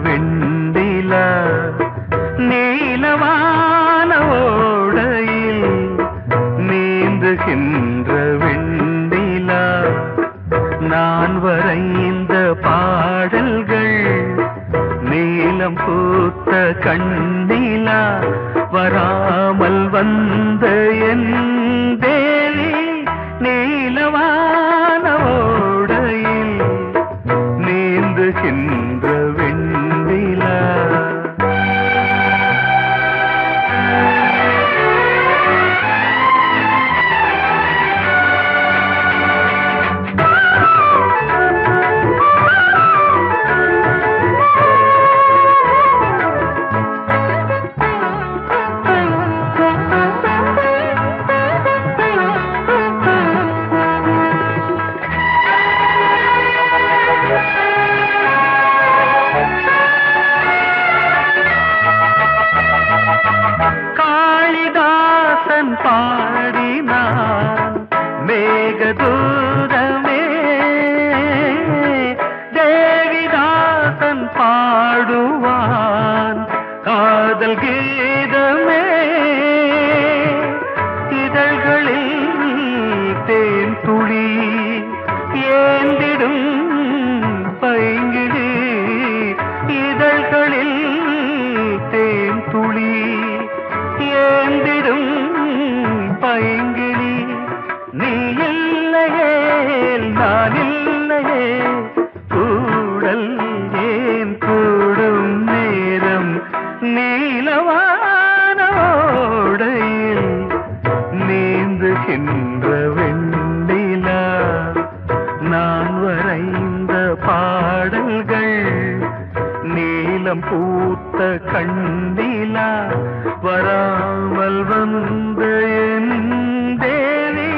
வெண்டிலா நீலவான ஓடையில் நீந்துகின்ற வெண்டிலா நான் வரைந்த பாடல்கள் நீலம் பூத்த கண்ணிலா வராமல் வந்த என் தேவி நீலவான ஓடையில் நீந்துகின்ற வெண்டிலா பாடினான் மேகதூதமே தேவிதாசன் பாடுவான் காதல் கீதமே இதழ்களில் தேன் துளி ஏந்திடும் பைங்கிழி இதழ்களில் தேன் துளி ஏந்திடும் பைங்கிளி நீ இல்லையே நான் இல்லையே கூடல் ஏன் கூடும் நேரம் நீலவான ஓடையில் நீந்துகின்ற வெண்டிலா நான் வரைந்த பாடல்கள் நீலம் பூத்த கண்ணிலா வராமல் வந்த என் தேவி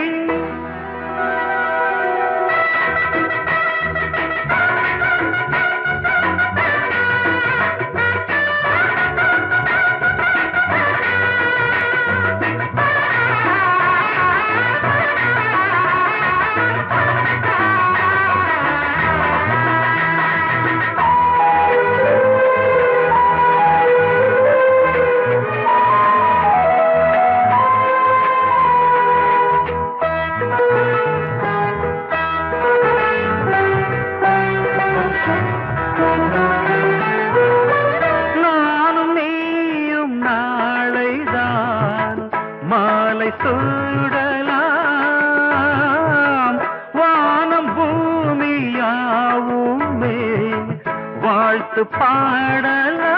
மாலை சூடலாம் வானம் பூமியாவுமே வாழ்த்து பாடலாம்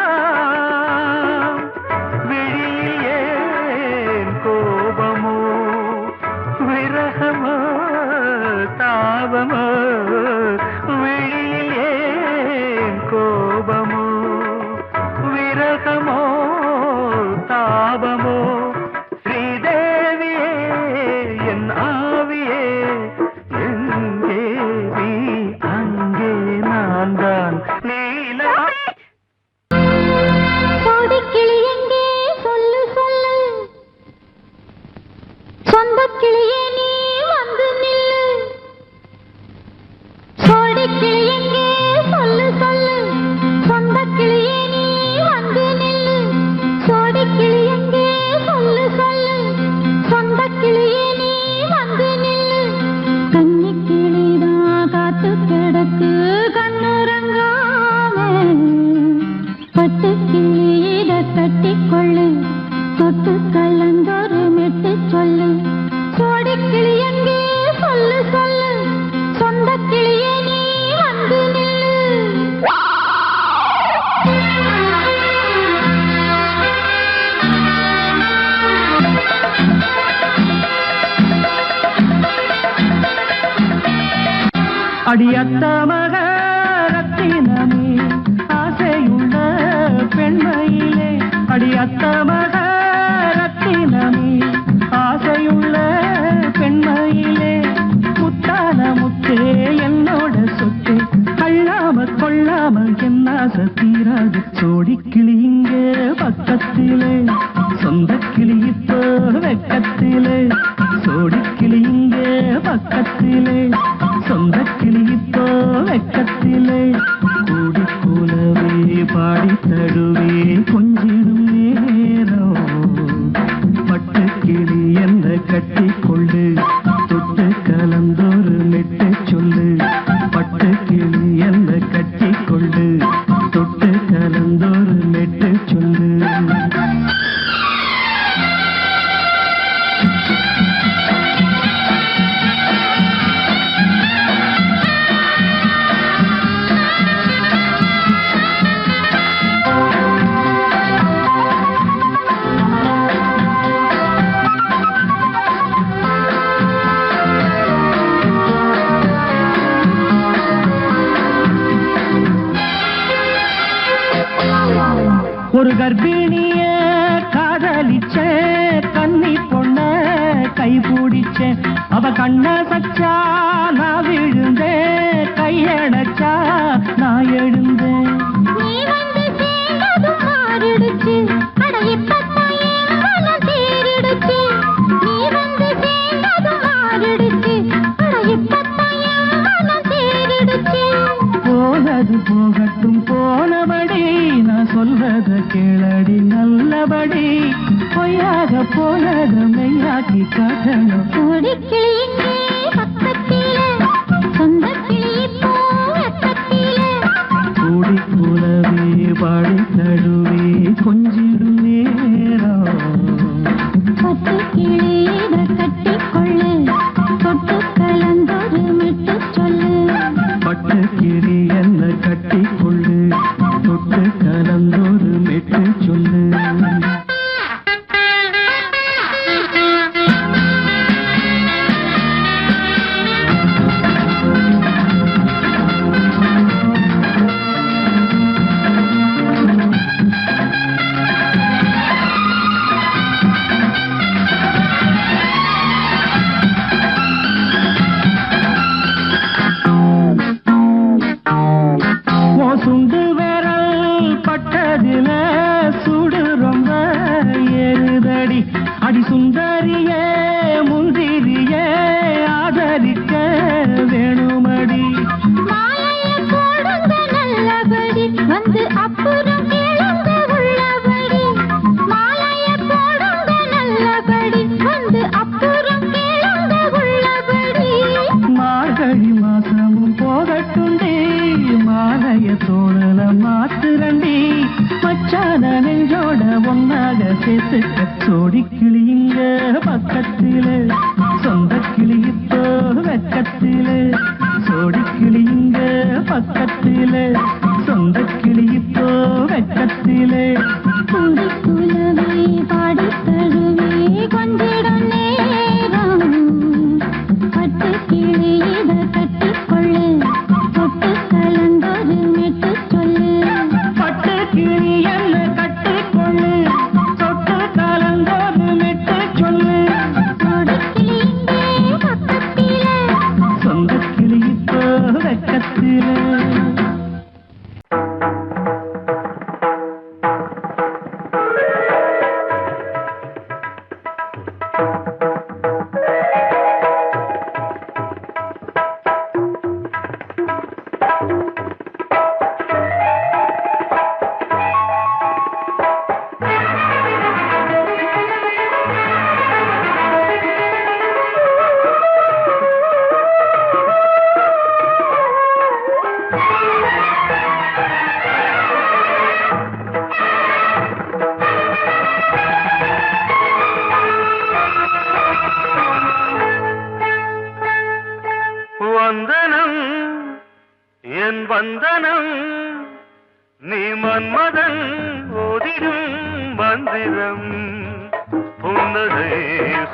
விழியில் ஏன் கோபமோ விரகமோ தாபமோ விழியில் ஏன் கோபமோ விரகமோ தாபமோ அடியத்த மகரத்தினமே ஆசையுள்ள பெண்மையிலே அடியத்த மகரத்தினமே ஆசையுள்ள பெண்மையிலே முத்தான முத்தே என்னோட சொத்து அள்ளாம கொள்ளாம என்ன தீராது சோடிக்கிளி இங்கே பக்கத்திலே சொந்த கிளி இப்போ வெக்கத்திலே சோடிக்கிளி இங்கே பக்கத்திலே சொந்த கிளி இப்போ வெக்கத்திலே கூடி கூலவே பாடி தழுவே கொஞ்சிடும் நேரம் பட்டு கிளி என்ன கட்டி கொண்டு தொட்டு கலந்தொரு மெட்டு சொல்லு பட்டு கிளி என்ன கட்டி கொண்டு தொட்டு கலந்தொரு மெட்டு சொல்லு ஒரு கர்ப்பிணிய காதலிச்ச கன்னி பொண்ண கை பிடிச்ச அவ கண்ண சச்சா நான் விழுந்தேன் கையடைச்சா நான் எழுந்தேன் போனது போகட்டும் போனபடி நான் சொல்றத கேளடி நல்லபடி பொய்யாக போனத மெய்யாக்கி காட்டணும் கூடி கூடவே பாடி தழுவே கொஞ்சிடும் நேரம் பட்டு கிளியிட கட்டிக்கொள்ளு தொட்டு கலந்தொரு மெட்டு சொல்லு பட்டு கிளி என்ன கட்டி கொள்ளு தொட்டு கலந்தொரு மெட்டு சொல்லு சுண்டு விரல் பட்டதில சுடு ரொம்ப ஏறுதடி அடி சுந்தரியே முந்திரியே ஆதரிக்க வேணுமடி நல்லபடி வந்து அப்புறம் கேளுங்க உள்ளபடி மாலைய போடுங்க நல்லபடி வந்து அப்புறம் கேளுங்க உள்ளபடி மார்கழி மாசமும் போகட்டுண்டி மாலைய தோழல மாத்துரண்டி மச்சான நெஞ்சோட ஒன்னாக சேர்த்துக்க சோடி கிளியுங்க பக்கத்தில சொந்த கிளி இப்போ வெக்கத்தில சோடி கிளியுங்க பக்கத்தில சொந்த கிளி இப்போ வெக்கத்தில குந்தி குலவே பாடி தழுவே கொஞ்சிடும் நேரம் பட்டு கிளியிட கட்டிக்கொள்ளு தொட்டு கலந்தொரு மெட்டு சொல்லு பட்டு கிளி என்ன கட்டி கொள்ளு தொட்டு கலந்தொரு மெட்டு சொல்லு கொடி கிளியிங்கே பக்கத்தில சொந்த கிளி இப்போ வெக்கத்தில வந்தனம் என் வந்தனம் நீ மன்மதன் ஓதிடும் மந்திரம் புன்னகை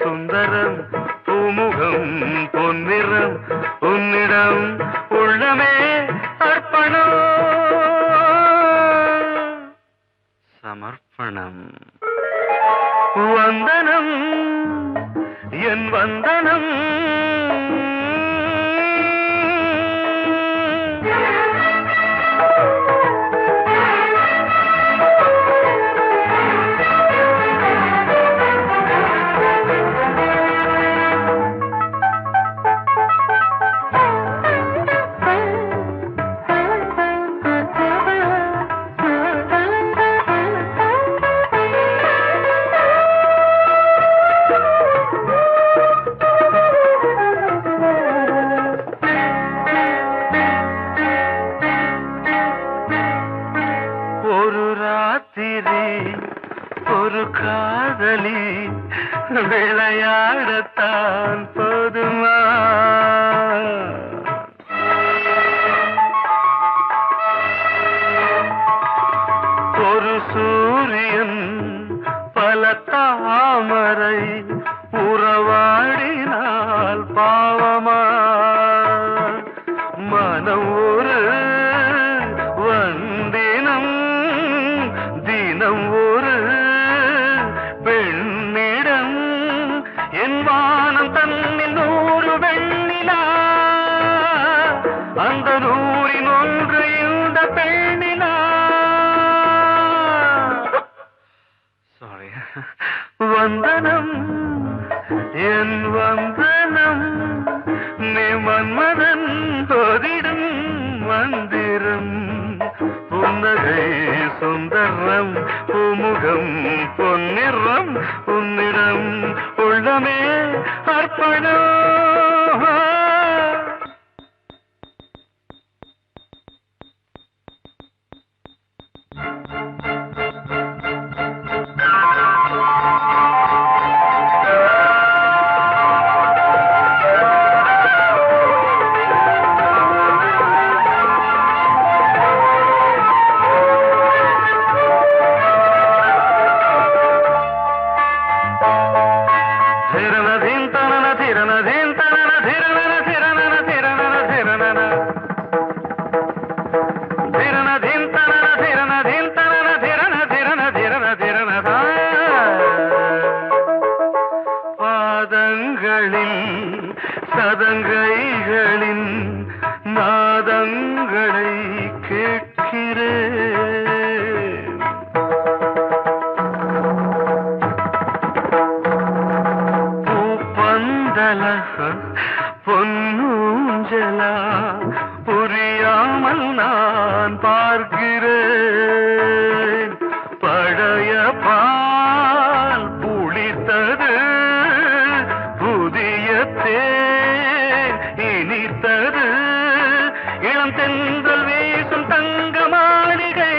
சுந்தரம் பூமுகம் பொன்னிறம் உன்னிடம் உள்ளமே அர்ப்பணம் சமர்ப்பணம் வந்தனம் என் வந்தனம் ஒரு ராத்திரி ஒரு காதலி விளையாடத்தான் போதுமா? ஒரு சூரியன் பல தாமரை உறவாடினால் பாவமா? மனம் ஒரு வந்தினம் தினம் ஒரு பெண்ணிடம் என் வானம் தன்னில் 100 வெண்ணிலா அந்த 100ன் ஒன்று இந்த பெண்ணிலா. சாரி. வந்தனம் என் வந்தனம் நீ மன்மதன் போதிடும் மந்திரம். புன்னகை சுந்தரம் பூமுகம் பொன்னிறம் உன்னிடம் உள்ளமே அர்ப்பணம். பாதங்களில் சதங்கைகளின் நாதங்களை கேட்கிறேன். பூப்பந்தல பொன்னூஞ்சலா புரியாமல் நான் பார்க்கிறேன். பழைய பால் புளித்தது புதிய தேன் இனித்தது இளம் தென்றல் வீசும் தங்க மாளிகை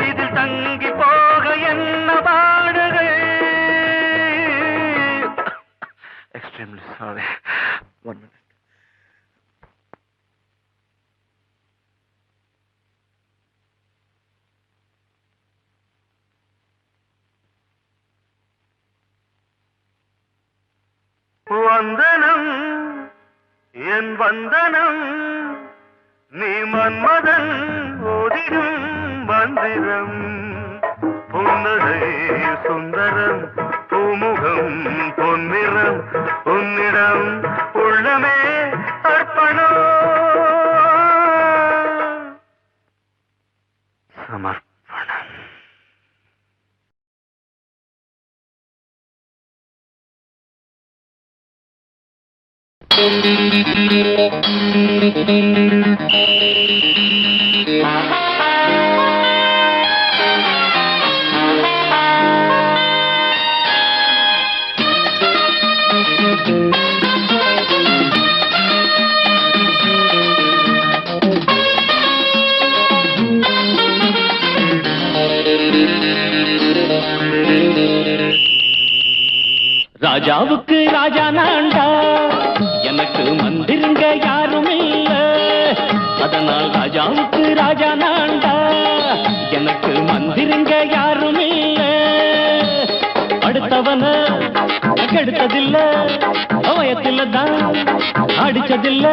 இதில் தங்கி போக என்ன பாடுகை. Extremely sorry. 1 minute. வந்தனம் என் வந்தனம் நீ மன்மதன் ஓதிடும் மந்திரம். புன்னகை சுந்தரம் பூமுகம் பொன்னிறம் உன்னிடம் உள்ளமே அர்ப்பணம் சமர்ப்பணம். ராஜாவுக்கு ராஜா நான்டா, எனக்கு மந்திருங்க யாரும் இல்ல. அதனால் ராஜாவுக்கு ராஜா நான்டா, எனக்கு மந்திருங்க யாரும் இல்ல. அடுத்தவன கெடுத்ததில்ல, வயத்தில தான் அடிச்சதில்ல.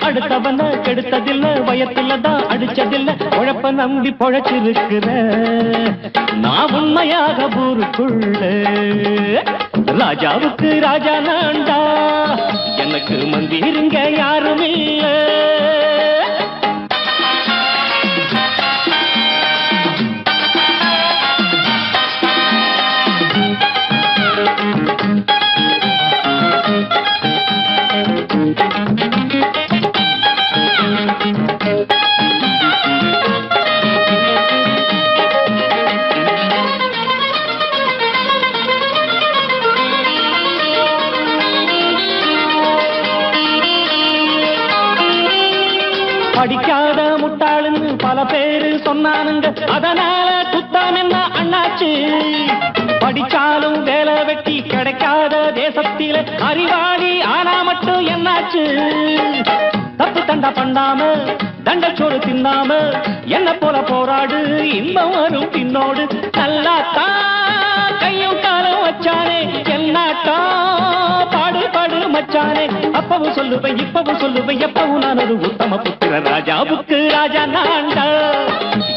அடுத்தவன கெடுத்ததில்ல, வயத்தில தான் அடிச்சதில்ல. உழைப்ப நம்பி பொழைச்சிருக்கிற நான் உண்மையாக ஊருக்குள்ள. ராஜாவுக்கு ராஜா நான்டா, எனக்கு மந்திருங்க யாரும் இல்ல. சொன்னானுங்க, அதனால குத்தம் என்ன அண்ணாச்சு? படிச்சாலும் வேலை வெட்டி கிடைக்காத தேசத்தில அறிவாளி ஆனா மட்டும் என்னாச்சு? தப்பு தண்டா பண்ணாம தண்டச்சோறு தின்னாம என்ன போல போராடு, இன்பம் வரும் பின்னோடு. நல்லாத்தான் கையும் காலம் வச்சானே, என்னாட்டா பாடு பாடு மச்சானே. அப்பவும் சொல்லுவேன் இப்பவும் சொல்லுவேன், எப்பவும் நான் ஒரு உத்தம புத்திர. ராஜாவுக்கு ராஜா நான்டா,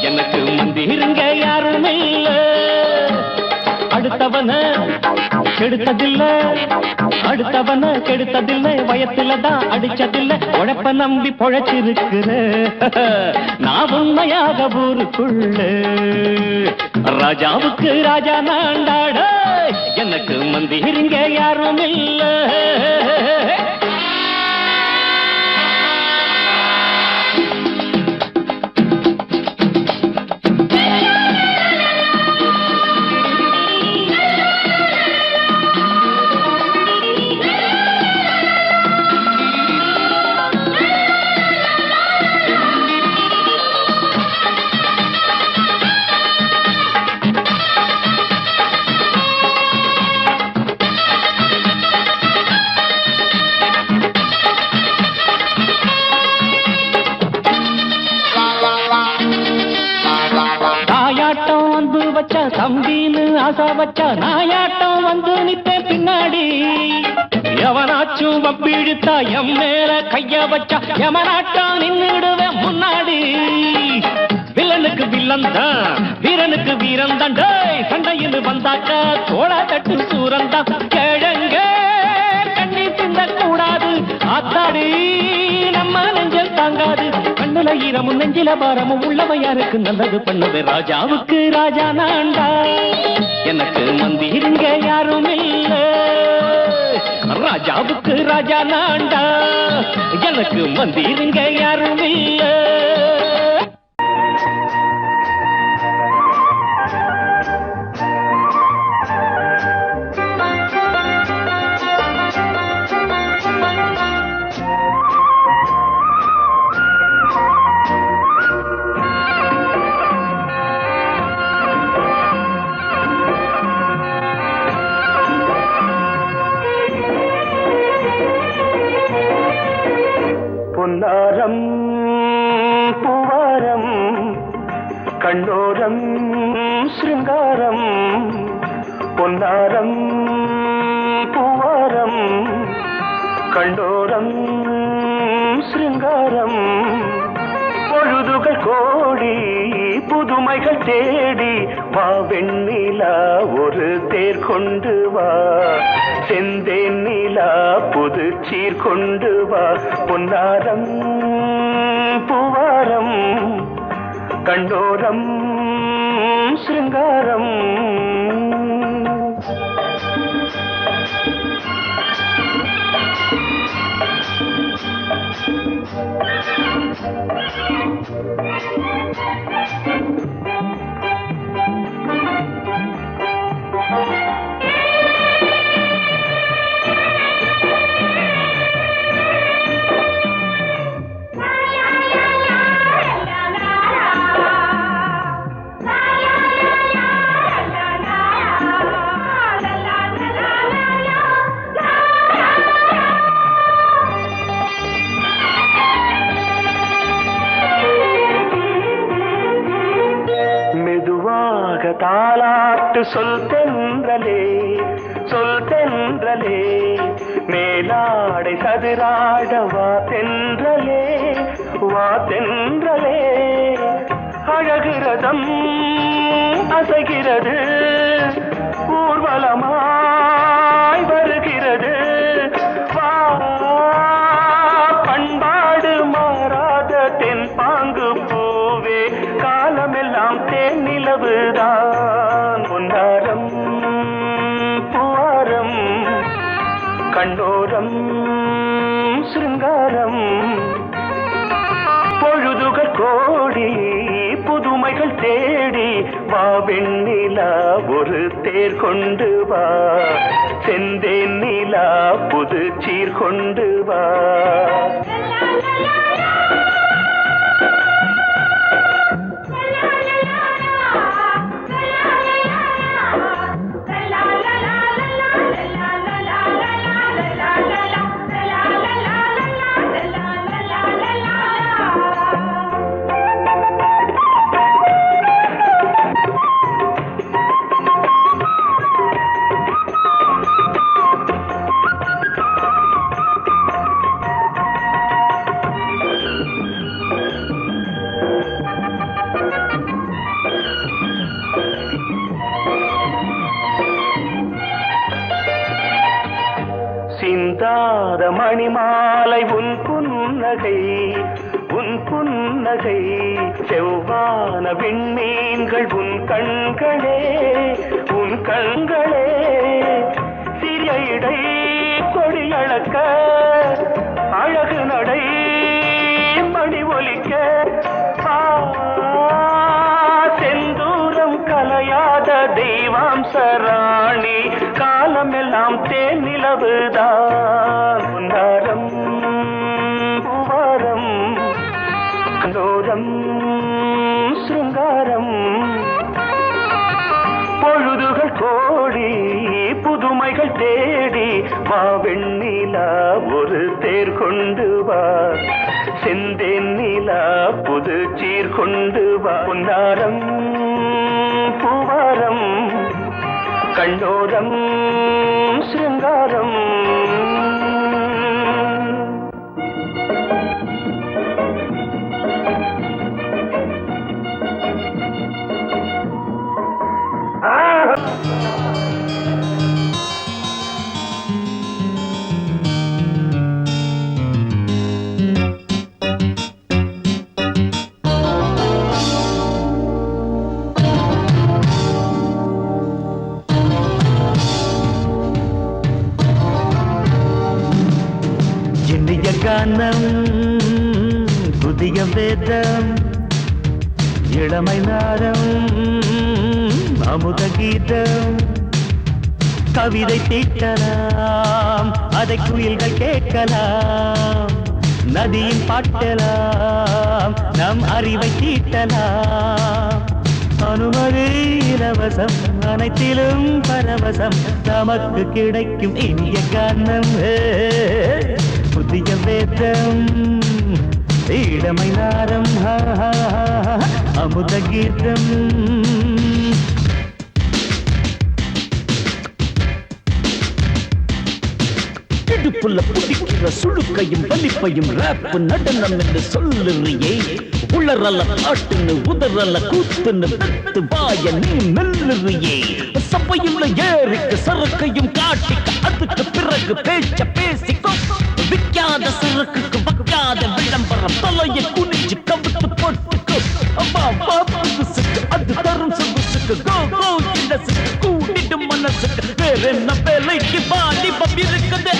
எனக்கு மந்திருங்க யாரும் இல்ல. அடுத்தவன கெடுத்ததில்ல, அடுத்தவன கெடுத்ததில்லை, வயத்துல தான் அடிச்சதில்லை. உழைப்ப நம்பி பொழைச்சிருக்கிற நான் உண்மையாக ஊருக்குள்ள. ராஜாவுக்கு ராஜா நான்டாட, எனக்கு மந்திருங்க யாரும் இல்ல. தம்பின்னு ஆசா வச்சா நாயாட்டம் வந்து நித்தேன் பின்னாடி. எவனாச்சும் வப்பிழுத்தா எம் மேல கைய வச்சா எவனாட்டம் நின்னுடுவேன் முன்னாடி. வில்லனுக்கு வில்லன் தான், வீரனுக்கு வீரன் தான். சண்டையில் வந்தாக்கா தோளா தட்டு சூரன் தான். கிழங்க கண்ணி சிந்த கூடாது, ஆத்தாடி நம்ம நெஞ்சல் தாங்காது. கண்ணுல ஈரமும் நெஞ்சில பாரமும் உள்ளவ யாருக்கு நல்லது பண்ணுது. ராஜாவுக்கு ராஜா நான்டா, எனக்கு மந்திருங்க யாரும் இல்ல. ராஜாவுக்கு ராஜா நான்டா, எனக்கு மந்திருங்க யாரும் இல்ல. பொன்னாரம் பூவாரம் கண்ணோரம் சிருங்காரம். பொன்னாரம் பூவாரம் கண்ணோரம் சிருங்காரம். பொழுதுகள் கோடி புதுமைகள் தேடி வா வெண்ணிலா ஒரு தேர் கொண்டு வா. செந்தேன் நிலா புது சீர் கொண்டு வா. பொன்னாரம் பூவாரம் கண்டோரம் சிருங்காரம். தாலாட்டு சொல் தென்றலே சொல் தென்றலே. மேலாடை சதுராட வா தென்றலே வா தென்றலே. அழகிறதம் அசைகிறது ஊர்வலமாய் வருகிறது. வா பண்பாடு மாறாத தென் பாங்கு பூவே. காலமெல்லாம் தேன் நிலவுதான். பொன்னாரம் பூவாரம் கண்டோரம் சிருங்காரம். பொழுதுகள் கோடி புதுமைகள் தேடி வா வெண்ணிலா ஒரு தேர் கொண்டு வா. செந்தேன் நிலா புது சீர் கொண்டு வா. மணிமாலை உன் புன்னகை உன் புன்னகை செவ்வான விண்மீன்கள் உன் கண்களே உன் கண்களே சிறிய இடை கொடியளக்க அழகு நடை மணி ஒலிக்க செந்தூரம் கலையாத தெய்வாம்சராணி காலமெல்லாம் தேனிலவுதான் உன்னாரம் பூவாரம் கண்டோரம் சிருங்காரம் பொழுதுகள் கோடி புதுமைகள் தேடி வா வெண்ணிலா ஒரு தேர் கொண்டு வா செந்தேன் நிலா புது சீர் கொண்டு வா பொன்னாரம் பூவாரம் கண்டோரம் சிருங்காரம் கானம் புதிய வேதம் இளமை நாரம் அமுத கீதம் கவிதை தீட்டலாம் அதை குயில்கள் கேட்கலாம் நதியின் பாட்டலாம் நம் அறிவை தீட்டலாம் அனுமதி இலவசம் அனைத்திலும் பரவசம் நமக்கு கிடைக்கும் இனிய கானம் புதிய வேதம் இளமை நாரம் அமுத கீதம் இடுப்புள்ள புடிக்கிற சுழுக்கையும் வலிப்பையும் ராப்பு நடனம் என்று சொல்லுறியே உளறல ஆட்டுன்னு உதறல கூத்துன்னு பெத்து வாய நீ மெல்லுறியே சபையுள்ள ஏறிக்கு சரக்கையும் காட்டிக்க அதுக்கு பிறகு பேச்ச பேசிக்கோ விக்காத சரக்குக்கு வக்காத விளம்பரம் தலையை குனிஞ்சு கவிட்டு போட்டுக்கு அப்பா புதுசுக்கு அது தரும் சொகுசுக்கு கோ கோ இண்டசுக்கு கூட்டிடும் மனசுக்கு வேற என்ன வேலைக்கு வாலிபம் இருக்குது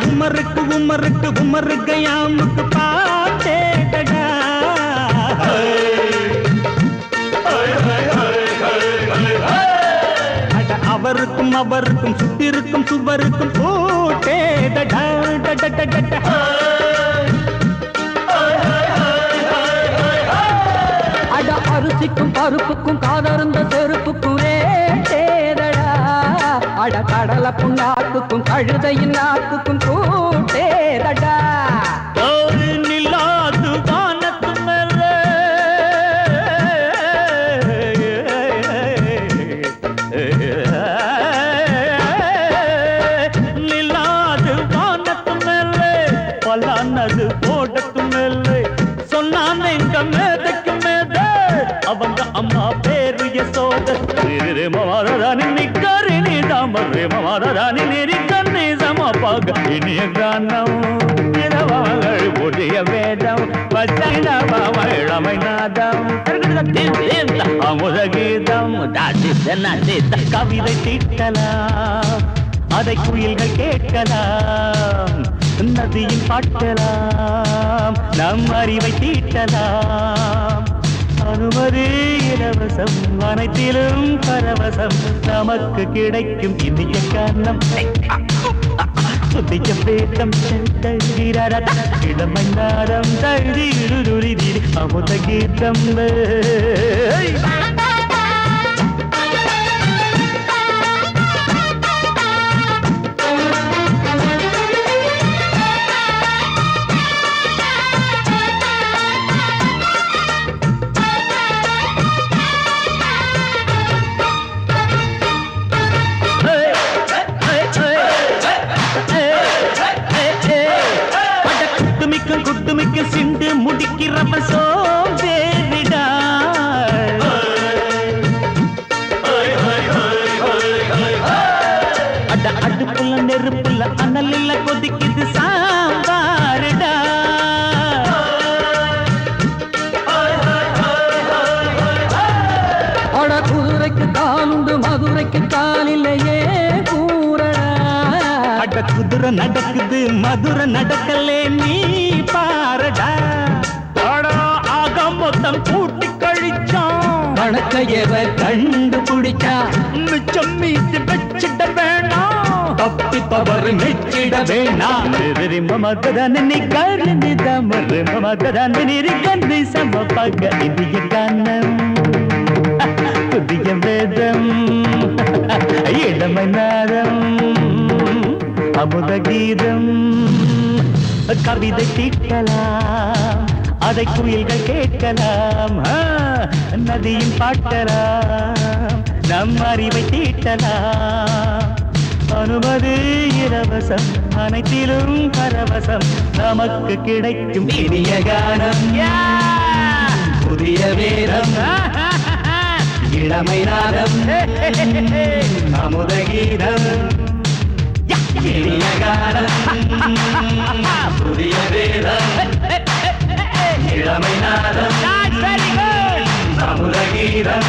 உமருக்கு உமருக்கு உமருக்கு யாமுக்கு பாட்டேடா அவருக்கும் அவருக்கும் சுத்திருக்கும் சுவருக்கும் போட்டேடா அட அரிசிக்கும் பருப்புக்கும் காதருந்த செருப்புக்கும் ரேடா அட கடலை புண்ணாக்குக்கும் கழுதையின் நாக்குக்கும் கூட்டேடா நில்லாது வானத்து மேலே நில்லாது வானத்து மேலே பலானது போடத்து மேலே சொன்னான் எங்க மேதைக்கு மேதை அவங்க அம்மா பேரு யசோத ரே மமாராணி நிக்கரி நீ தாமரே மமாராணி நெறி கண்ணி சமபாக இனிய கானம் இரவங்கள் புதிய வேதம் பச்சைனவமை நாதம் அமுத கீதம் கவிதை தீட்டலாம் அதை குயில்கள் கேட்கலாம் நதியின் பாட்டலாம் நம் அறிவை தீட்டலாம் அனுமதி இலவசம் அனைத்திலும் பரவசம் நமக்கு கிடைக்கும் இந்திய காரணம் புதிய வேதம் இளமை நாரம் தழுதி அமுத கீதம் குட்டுமிக்க சிண்டு முடிக்கிறவ சோம்பேறிடா பாலில் கொதிக்குது சாம்பாருடா. அட குதிரைக்கு காலுண்டு மதுரைக்கு காலிலேயே கூறடா. அட குதிரை நடக்குது மதுரை நடக்கலே நீ பாரடா. ஆக மொத்தம் கூட்டி கழிச்சான் வணக்கையவ கண்டுபிடிச்சா. மிச்சம் மீது வச்சிட வேணாம் தப்பி தவறு மெச்சிட வேணாம். மமதனி கருணிதமரு மமதனி கந்தி சமபக இந்திய கானம் புதிய வேதம் இளமை நாதம் அமுத கீதம். கவிதை தீட்டலாம் அதை குயில்கள் கேட்கலாம். நதியும் பாட்டலாம் நம் அறிவை தீட்டலாம். அனுமதி இலவசம் அனைத்திலும் பரவசம் நமக்கு கிடைக்கும் இனிய கானம். புதிய வேதம் இளமை நாதம் அமுத கீதம். இனிய கானம் புதிய வேதம் இளமை நாதம் அமுத கீதம்.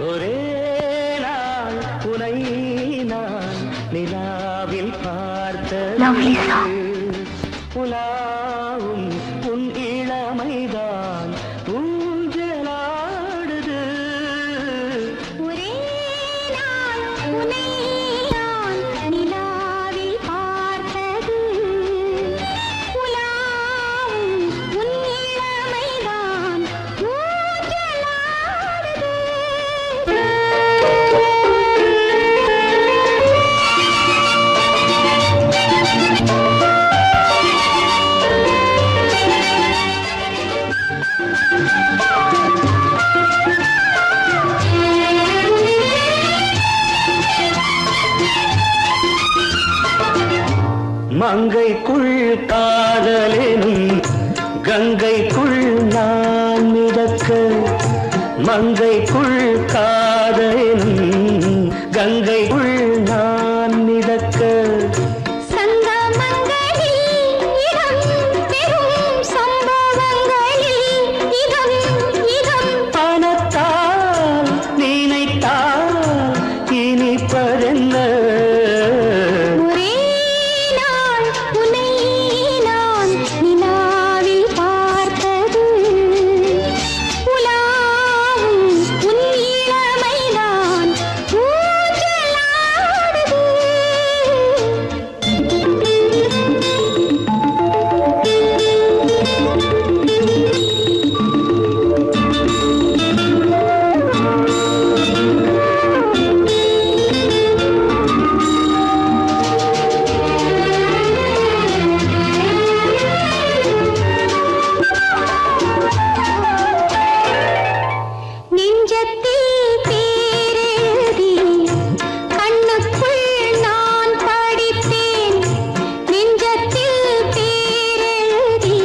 ஒரே நாள் உனை நான் நிலாவில் பார்த்தது புலாவும் உன் இளமைதான் ஊஞ்சலாடுது. ஒரே நாள் உன்னை நான் நிலாவில் பார்த்தது உலாவும் உன் இளமைதான் ஊஞ்சலாடுது. மங்கைக்குள் காதலினும் கங்கைக்குள் நான் மிதக்க. மங்கைக்குள் காதலினும் கங்கைக்குள் நான் மிதக்க. சங்கமங்களில் இடம் பெறும் சம்பவங்களில் இதம் இதம் பணத்தால் நினைத்தால் இனிப்பதென்ன. ஒரே நாள் உன்னை நான் நிலாவில் பார்த்தது உலாவும் உன் இளமைதான் ஊஞ்சலாடுது. நெஞ்சத்தில் பேரெழுதி கண்ணுக்குள் நான் படித்தேன். நெஞ்சத்தில் பேரெழுதி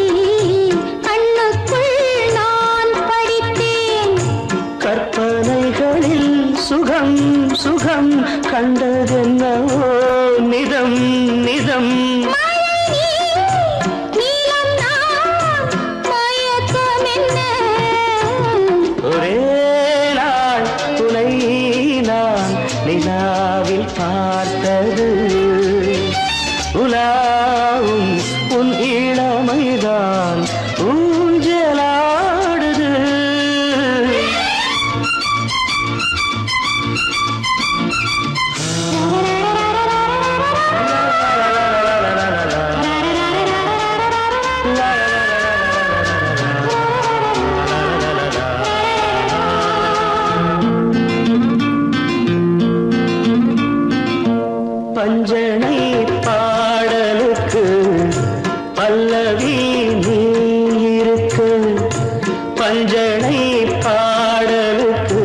கண்ணுக்குள் நான் படித்தேன். கற்பனைகளில் சுகம் சுகம் கண்டதென்னவோ நிதம் நிதம். நீலம் நான் மயக்கம் என்ன. ஒரே நாள் துணை நான் நிலாவில் பார்த்தது உலாவும் உன் இளமைதான் ஊஞ்சலாடுது. பஞ்சனை பாடலுக்கு பல்லவி நீ இருக்கு. பஞ்சனை பாடலுக்கு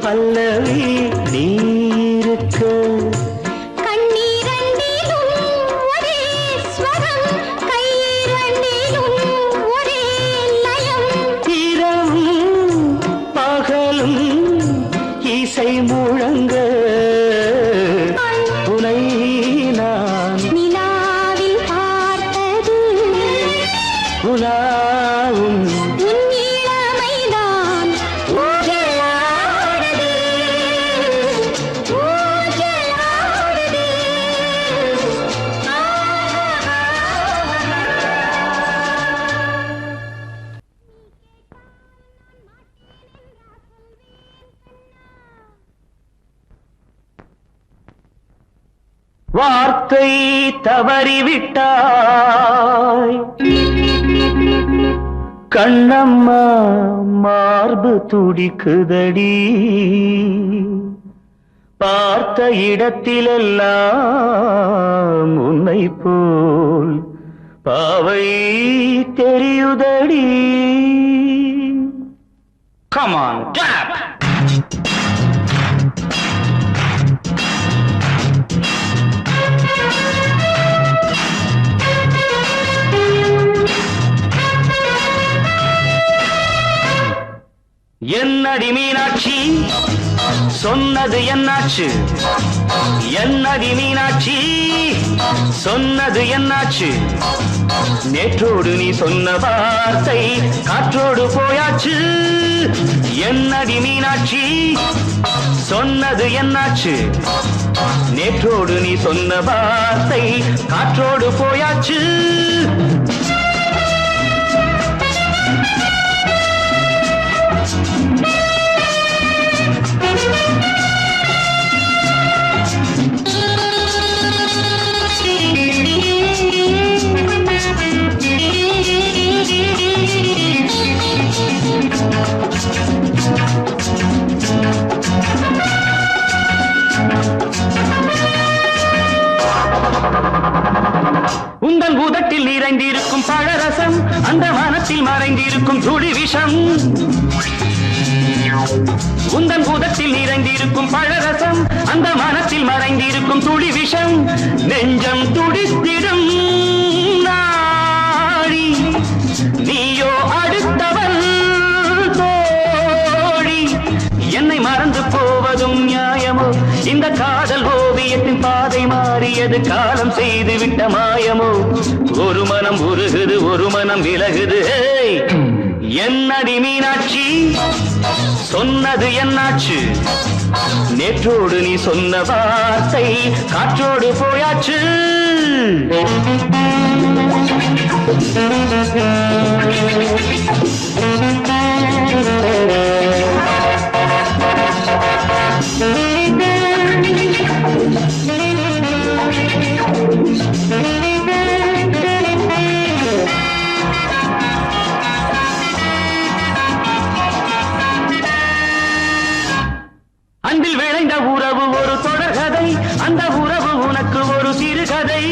பல்லவி பல்லவி நீருக்கு கண்ணீரண்டிலும் ஒரே ஸ்வரம் கையிரண்டிலும் ஒரே லயம் இரவும் பகலும் இசை முழங்க உனை நான் நிலாவில் பார்த்தது உலாவும் உன் இளமைதான் ஊஞ்சலாடுது ஊஞ்சலாடுது வார்த்தை தவறிவிட்டாய் கண்ணம்மா மார்பு துடிக்குதடி பார்த்த இடத்திலெல்லாம் உன்னை போல் பாவை தெரியுதடி Come on, tap! என்னடி மீனாட்சி சொன்னது என்னாச்சு என்னடி மீனாட்சி சொன்னது என்னாச்சு நேற்றோடு நீ சொன்ன வார்த்தை காற்றோடு போயாச்சு என்னடி மீனாட்சி சொன்னது என்னாச்சு நேற்றோடு நீ சொன்ன வார்த்தை காற்றோடு போயாச்சு உந்தன் உதட்டில் நிறைந்திருக்கும் பழரசம் அந்த மனத்தில் மறைந்திருக்கும் துளி விஷம் உந்தன் உதட்டில் நிறைந்திருக்கும் பழரசம் அந்த மனத்தில் மறைந்திருக்கும் துளி விஷம் நெஞ்சம் துடித்திடும் நாடி நீயோ அடுத்தவள் தோழி என்னை மறந்து போவதும் நியாயமோ இந்த காதல் ஓவியத்தின் பாதை மாறியது காலம் செய்து விட்ட மாயமோ ஒரு மனம் உருகுது ஒரு மனம் விலகுது ஏய்! என்னடி மீனாட்சி சொன்னது என்னாச்சு நேற்றோடு நீ சொன்ன வார்த்தை காற்றோடு போயாச்சு அன்பில் விளைந்த உறவு ஒரு தொடர்கதை அந்த உறவு உனக்கு ஒரு சிறுகதை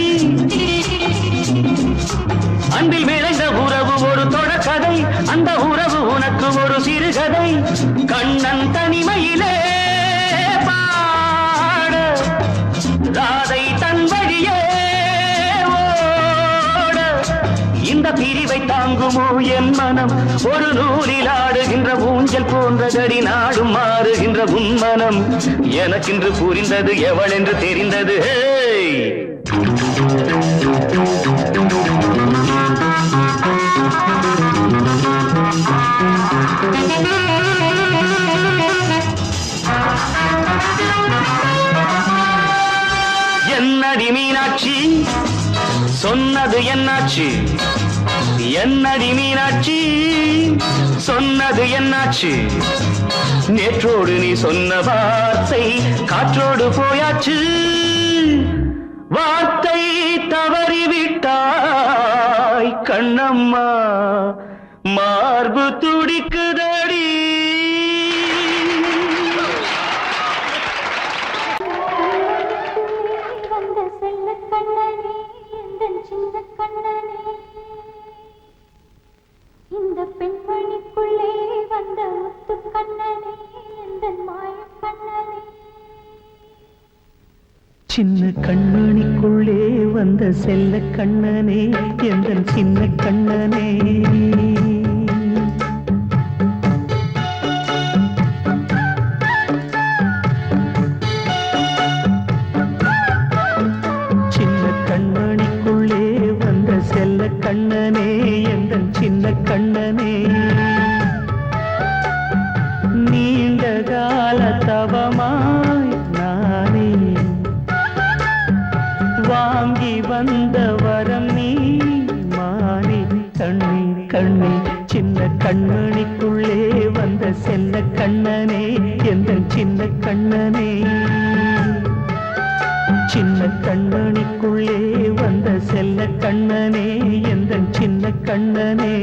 அன்பில் விளைந்த உறவு ஒரு தொடர்கதை அந்த உறவு உனக்கு ஒரு சிறுகதை கண்ணன் தனிமையிலே பாட ராதை தன் வழியே ஓட இந்த பிரிவை தாங்குமோ என் மனம் ஒரு நூலில் ஆடுகின்ற ஊஞ்சல் போன்றதடி நாடும் மாறுகின்ற உன்மனம் எனக்கென்று புரிந்தது எவள் என்று தெரிந்தது ஹேய்! என்னடி மீனாட்சி சொன்னது என்னாச்சு என்னடி மீனாட்சி சொன்னது என்னாச்சு நேற்றோடு நீ சொன்ன வார்த்தை காற்றோடு போயாச்சு வார்த்தை தவறிவிட்டாய் கண்ணம்மா மார்பு துடிக்குதடி வந்த செல்ல கண்ணனே எந்தன் சின்ன கண்ணனே இந்த பெண்மணிக்குள்ளே வந்த முத்து கண்ணனே எந்தன் மாய கண்ணனே சின்ன கண்மணிக்குள்ளே வந்த செல்ல கண்ணனே எந்தன் சின்ன கண்ணனே சின்ன கண்மணிக்குள்ளே வந்த செல்ல கண்ணனே எந்தன் சின்ன கண்ணனே நீண்ட கால தவமாய் நானே வாங்கி வந்த வரம் நீ மாறி கண்ணே கண்ணே சின்ன கண்மணிக்குள்ளே வந்த செல்ல கண்ணனே எந்தன் சின்ன கண்ணனே சின்ன கண்மணிக்குள்ளே வந்த செல்ல கண்ணனே எந்தன் சின்ன கண்ணனே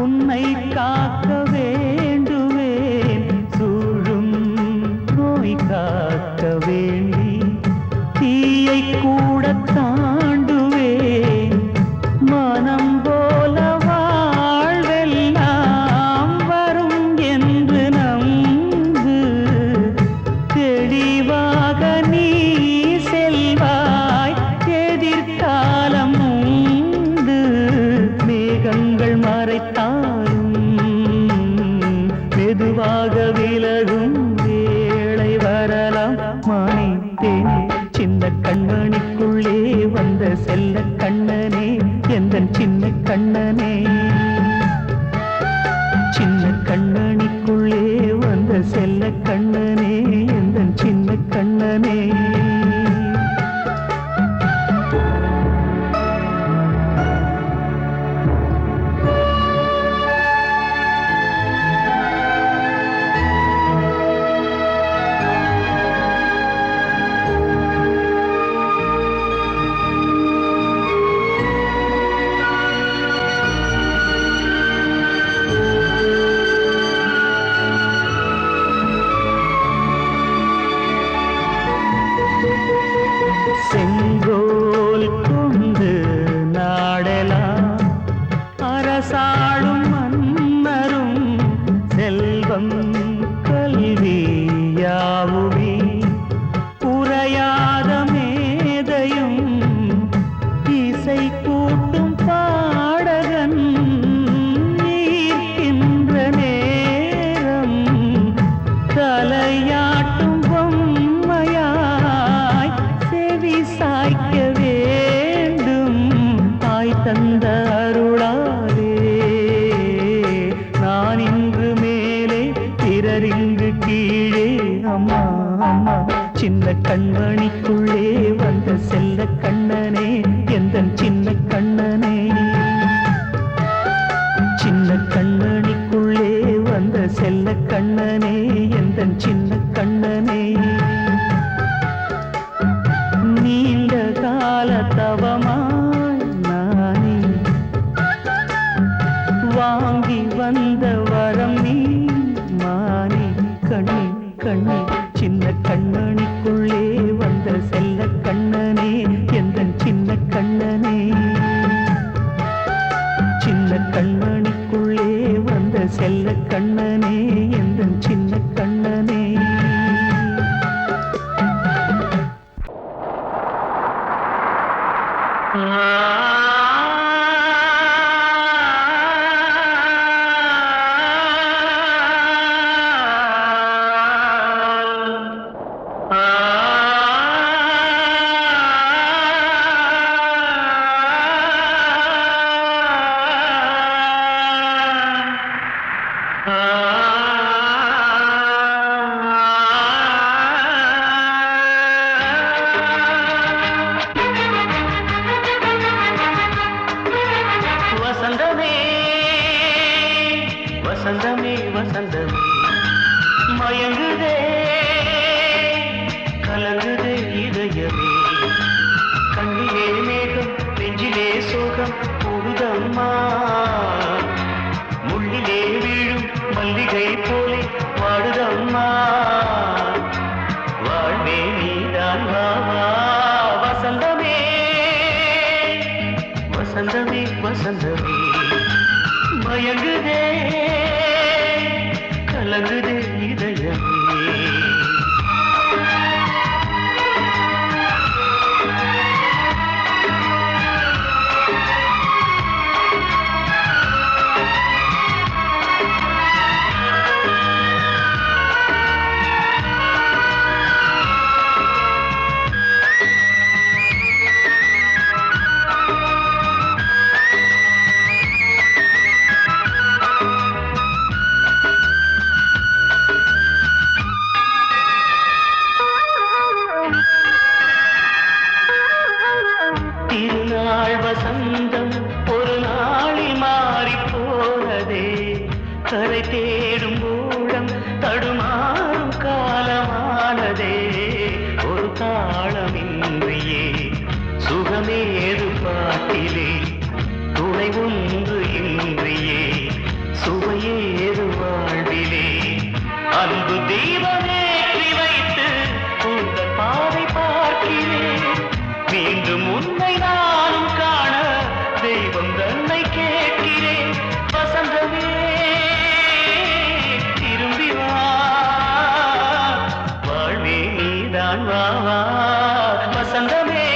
உன்னை காக்க வேண்டுவேன் சூழும் நோய் காக்க வேண்டி தீயை கூட தாண்டுவேன் மனம் போல வாழ்வெல்லாம் வரும் என்று நம்பு தெளிவாக நீ செல்வாய் எதிர்காலம் மேகங்கள் மறைத்தாலும் மெதுவாக விலகும் வேளை வரலாம் மானித்தேனே சின்ன கண்மணிக்குள்ளே வந்த செல்ல கண்ணனே எந்தன் சின்ன கண்ணனே சின்ன கண்மணிக்குள்ளே வந்த செல்ல கண்ணனே எந்தன் சின்ன கண்ணனே செங்கோல் கொண்டு நாடலாம் அரசாளும் மன்னரும் செல்வம் கல்வி யாவுமே உரையாத மேதையும் இசை கூட்டும் பாடகன் ஈர்க்கின்ற நேரம் தலையாட்டும் பொம்மையாய் செவி சாய்க்க வேண்டும் தாய் தந்த அருளாலே நான் இன்று மேலே பிறரிங்கு கீழே அம்மா அம்மா சின்ன கண்மணிக்குள்ளே வந்த செல்ல கண்ணனே எந்தன் சின்ன கண்ணனே சின்ன கண்மணிக்குள்ளே வந்த செல்ல கண்ணனே எந்தன் சின்ன கண்ணனே நீண்ட கால தவமாய் நானே வாங்கி வந்த வரம் நீ மானே கண்ணே கண்ணே சின்ன கண்மணிக்குள்ளே வந்த செல்ல கண்ணனே எந்தன் சின்ன கண்ணனே சின்ன கண்மணிக்குள்ளே வந்த செல்ல கண்ணனே எந்தன் சின்ன கண்ணனே இதயமே திருநாள் வசந்தம் ஒரு நாளில் மாறி போனதே கரை தேடும் ஊழம் தடுமாறும் காலமானதே ஒரு தாளமின்றியே சுகமேது பாட்டிலே துணை ஒன்று இன்றியே சுவையேது வாழ்விலே அன்பு தீபமேற்றி வைத்து உங்கள் பாதை பார்க்கிறேன் மீண்டும் உன்னை நானும் காண தெய்வம் தன்னை கேட்கிறேன் வசந்தமே திரும்பி வா வாழ்வே நீதான் வா வா வசந்தமே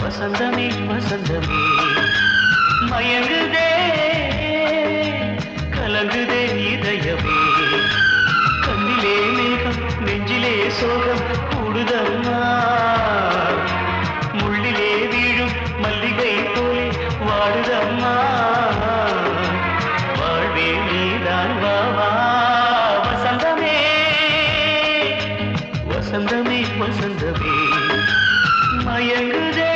வசந்தமே வசந்தமே மயங்குதே கலங்குதே இதயமே கண்ணிலே மேகம் நெஞ்சிலே சோகம் கூடுதம்மா முள்ளிலே வீழும் மல்லிகை போலே வாடுதம்மா வாழ்வே நீதான் வா வா வசந்தமே வசந்தமே வசந்தமே மயங்குதே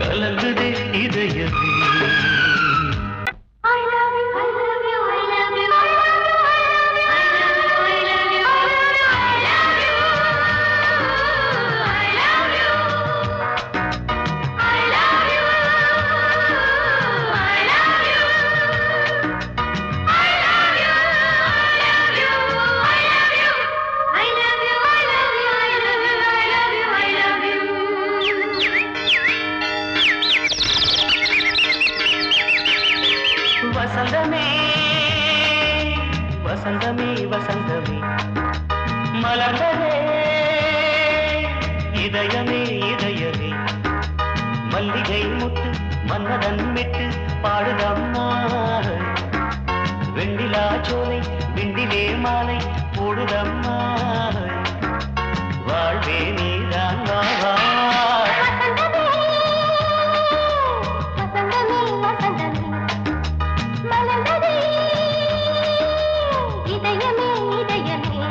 கலங்குதே இதயமே I love you, I love you, I love you, I love you, I love you, I love you, I love you, I love you, I love you, I love you, I love you, I love you, I love you, I love you, I love you, I love you, I love you. வசந்தமே வசந்தமே வசந்தமே மலர்ந்ததே இதயமே இதயமே மல்லிகை முத்து மன்னதன் மெட்டு பாடுதம்மா வெண்ணிலா சோலை விண்டிலே மாலை போடுதம்மா வாழ்வே நீதான் வா வா வசந்தமே வசந்தமே மலர்ந்ததே இதயமே இதயமே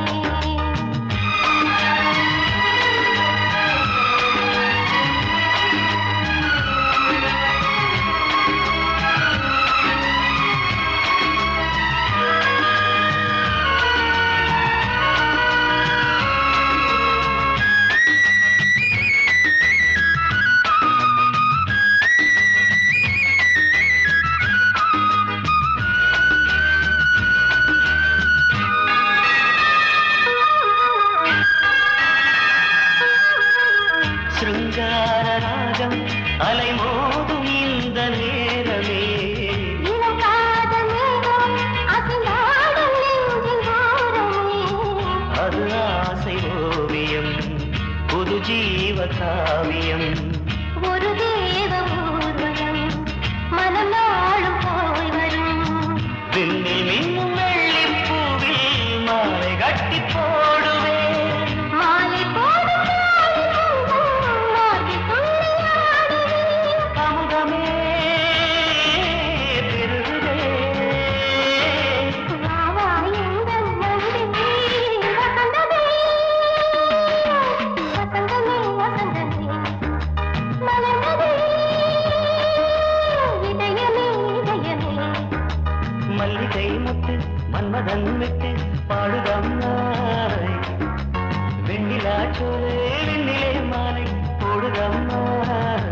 சிருங்கார ராகம் அலைமோதும் இந்த நேரமே இளம் காதல் மேகம் அசைந்தாடும் நெஞ்சின் ஓரமே அது ஆசை ஓவியம் புது ஜீவ காவியம் ஒரு தேவ ஊர்வலம் மனம் நாளும் போய் வரும் விண்ணில் மின்னும் வெள்ளிப் பூவில் மாலை கட்டி போடுவேன் மாலை போடும் மார்கழி துள்ளியாடுவேன் அமுதமே பெருகுதே வா வா எங்கள் நந்தினி வசந்தமே வசந்தமே வசந்தமே மலர்ந்ததே இதயமே இதயமே மல்லிகை முத்து மன்மதன் விட்டு பாடுதம்மாய் வெண்ணிலா சோலை வெண்ணிலே மாலை போடுதம்மாய்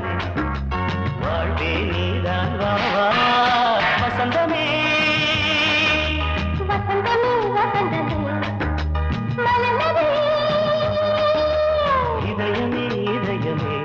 வாழ்வே நீதான் வா வா வசந்தமே வசந்தமே வசந்தமே மலர்ந்ததே இதயமே இதயமே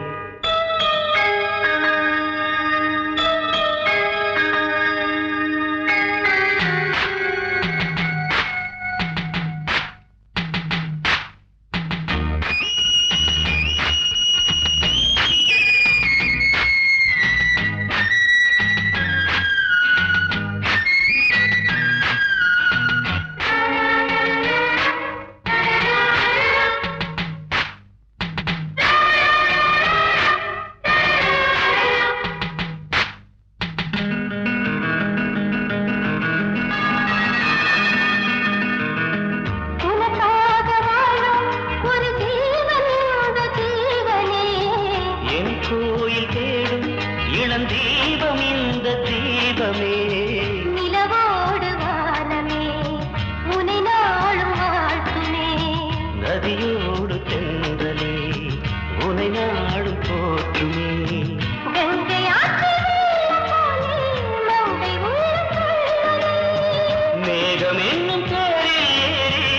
இன்பம் என்னும் பேரில் ஏறி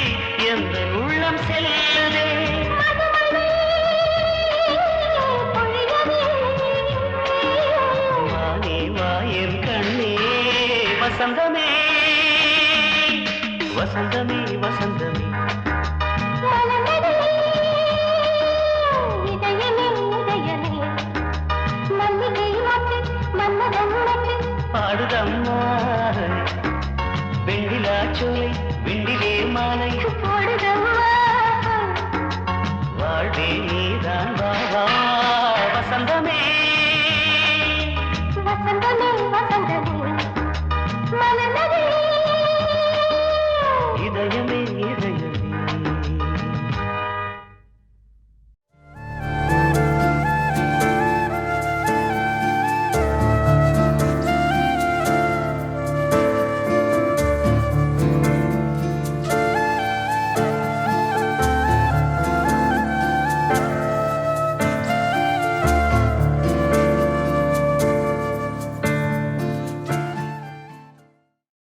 எந்த உள்ளம் செல்லுதே. வானே வாயன் கண்ணே வசந்தமே வசந்தமே வசந்தமே பாடுதம்மா வெண்ணிலா சோலை வெண்ணிலே மாலை